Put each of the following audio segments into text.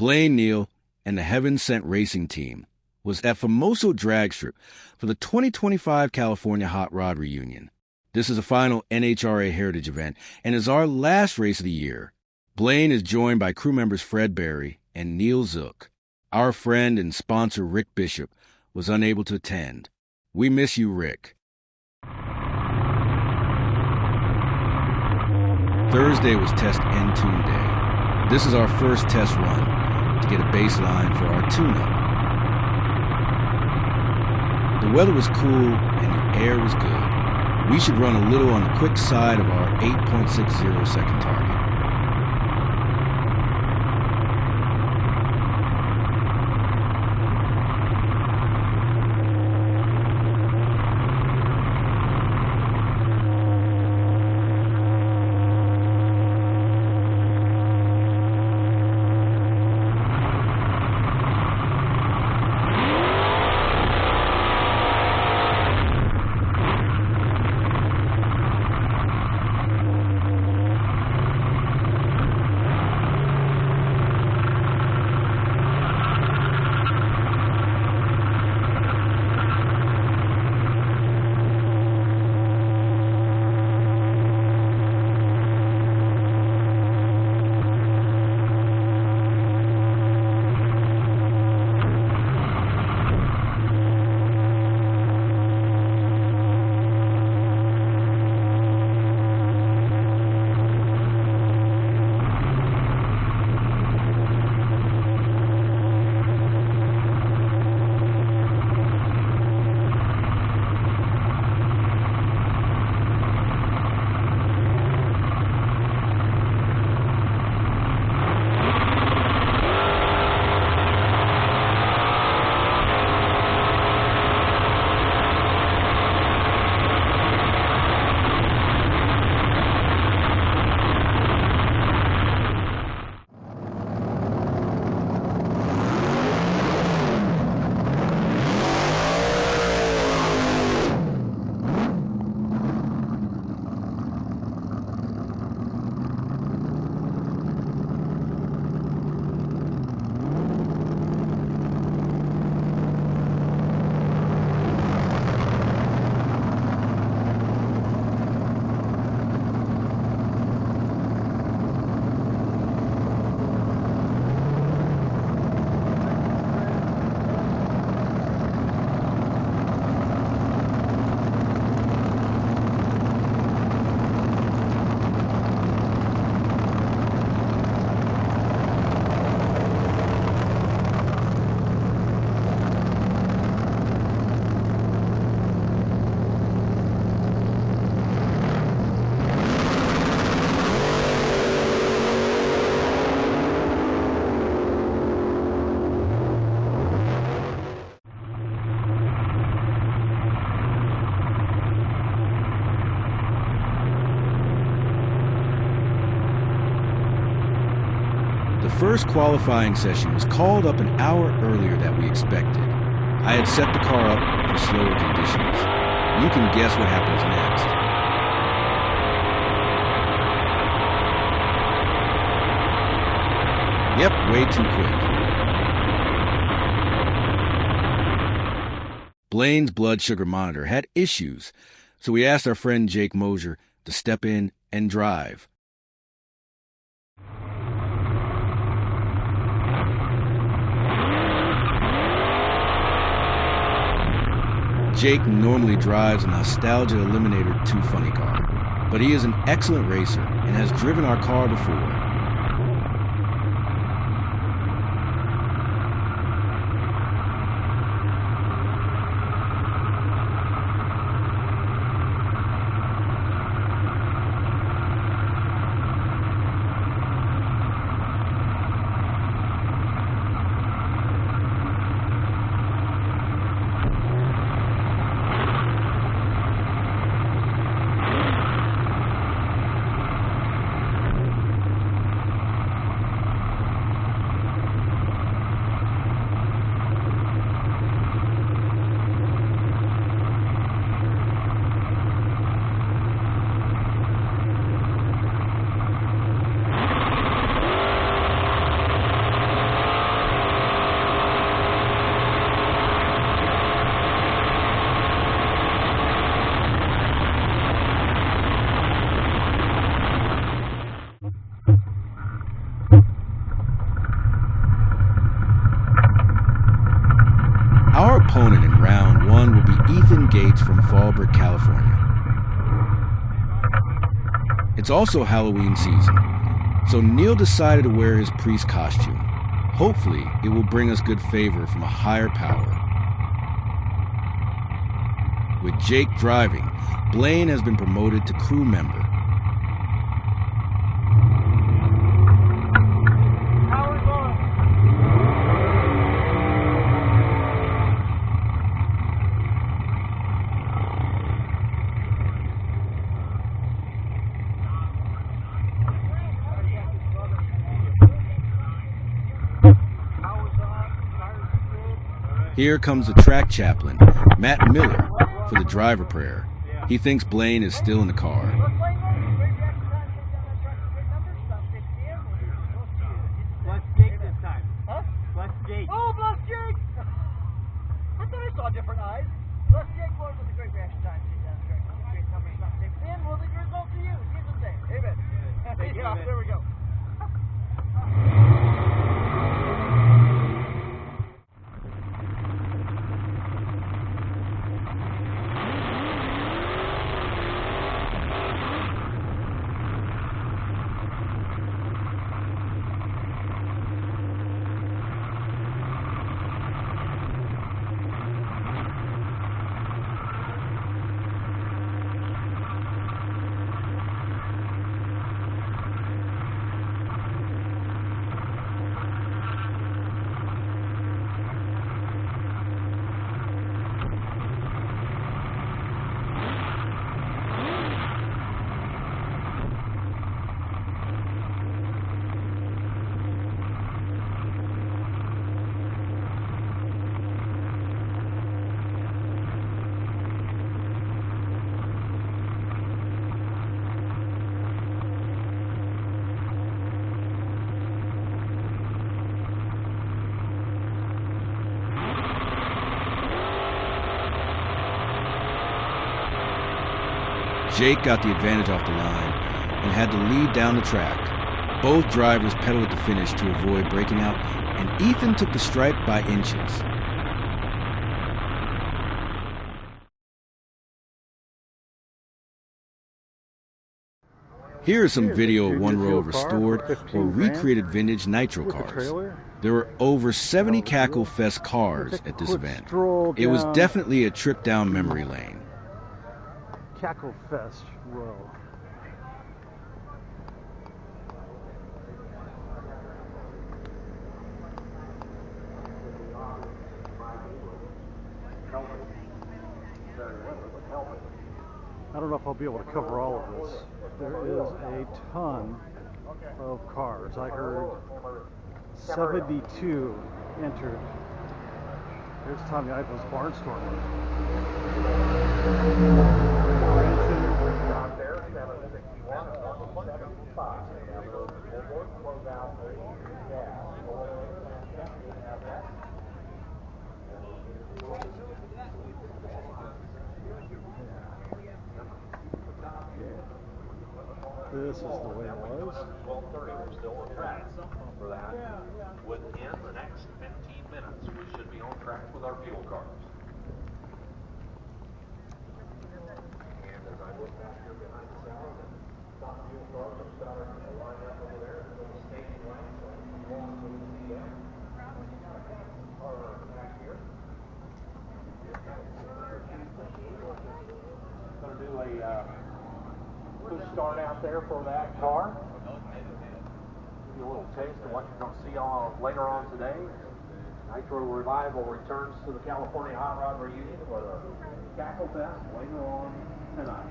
Blaine Neal and the Heaven Sent Racing Team was at Famoso Dragster for the 2025 California Hot Rod Reunion. This is a final NHRA Heritage event and is our last race of the year. Blaine is joined by crew members Fred Berry and Neil Zook. Our friend and sponsor Rick Bishop was unable to attend. We miss you, Rick. Thursday was test N-Tune day. This is our first test run to get a baseline for our tune-up. The weather was cool and the air was good. We should run a little on the quick side of our 8.60 second target. The first qualifying session was called up an hour earlier than we expected. I had set the car up for slower conditions. You can guess what happens next. Yep, way too quick. Blaine's blood sugar monitor had issues, so we asked our friend Jake Mosier to step in and drive. Jake normally drives a Nostalgia Eliminator 2 funny car, but he is an excellent racer and has driven our car before. opponent in round one will be Ethan Gates from Fallbrook, California. It's also Halloween season, so Neal decided to wear his priest costume. Hopefully, it will bring us good favor from a higher power. With Jake driving, Blaine has been promoted to crew member. Here comes the track chaplain, Matt Miller, for the driver prayer. He thinks Blaine is still in the car. Bless Jake this time. Huh? Bless Jake. Oh, bless Jake! I thought I saw different eyes. Bless Jake, Lord, with a great reaction time. Great numbers, not six. And will the result to you? Jesus' name. Amen. Yeah, there we go. Jake got the advantage off the line and had to lead down the track. Both drivers pedaled at the finish to avoid breaking out, and Ethan took the stripe by inches. Here is some video of one row of restored or recreated vintage Nitro cars. There were over 70 Cackle Fest cars at this event. It was definitely a trip down memory lane. Cackle Fest row. I don't know if I'll be able to cover all of this. There is a ton of cars. I heard 72 entered. Here's Tommy Idle's Barnstormer. This is the way it was. 12:30, we're still on track for that. Within the next 15 minutes, we should be on track with our fuel cars. And as I look back here behind the salad, the top fuel cars are starting to line up over there. There's a little staging line, so you want to see that. Our back here. Going to do a push start out there for that car. Give you a little taste of what you're going to see later on today. Nitro Revival returns to the California Hot Rod Reunion with a Cackle Fest later on tonight.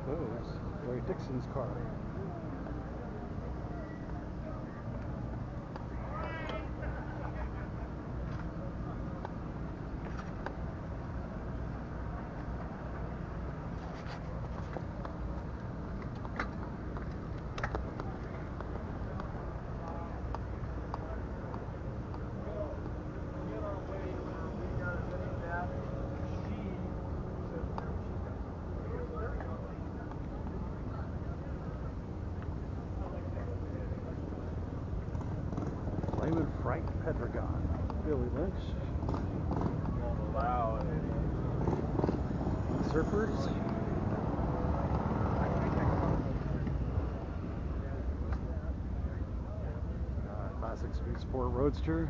There's Larry Dixon's car. include Frank Pedragon, Billy Lynch, Surfers, Classic Speed Sport Roadster,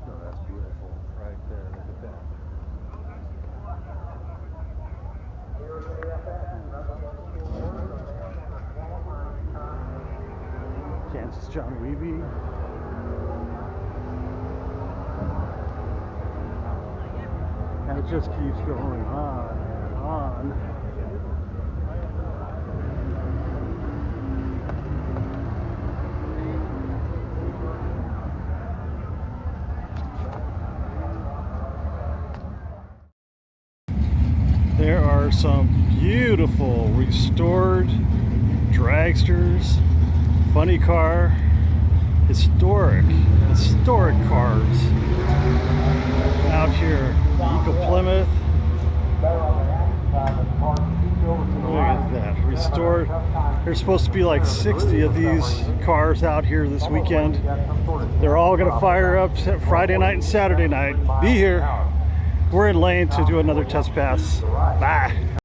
oh, that's beautiful right there, look at that. Kansas John Weeby. And it just keeps going on and on. There are some beautiful restored dragsters, funny car, historic cars out here. Eagle Plymouth. Look at that. Restored. There's supposed to be like 60 of these cars out here this weekend. They're all going to fire up Friday night and Saturday night. Be here. We're in Lane to do another test pass. Bye.